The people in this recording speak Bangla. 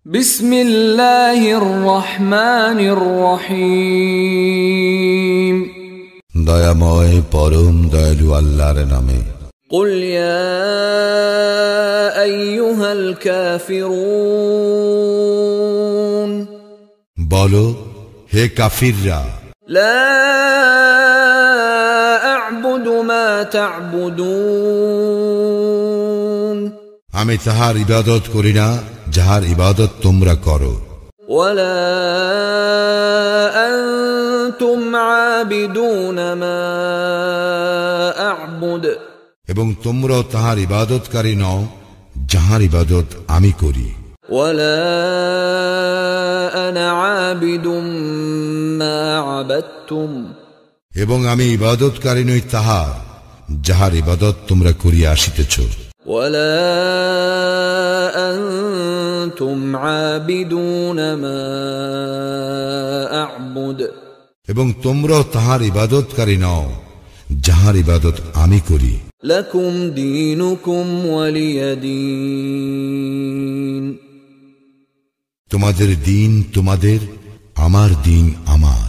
বিসমিল্লাহির রহমানির রহিম। দয়াময় পরম দয়ালু আল্লাহর নামে। কুল ইয়া আইয়ুহাল কাফিরুন, বলো হে কাফিররা, লা আ'বুদু মা তা'বুদুন, আমি তাহার ইবাদত করি না যাহার ইবাদত তোমরা করো। ওয়ালা আনতুম আবিদুনা মা আ'বুদ, এবং তোমরাও তাহার ইবাদতকারী নও যাহার ইবাদত আমি করি। ওয়ালা আনা আবিদুম মা আবাদতুম, এবং আমি ইবাদতকারী নই তাহার যাহার ইবাদত তোমরা করিয়া আসিতেছ। ওয়ালা আনতুম আবিদুনা মা আ'বুদ, এবং তোমরাও তাহার ইবাদতকারী নও যাহার ইবাদত আমি করি। লাকুম দীনুকুম ওয়ালিয়া দীন, তোমাদের দিন তোমাদের, আমার দিন আমার।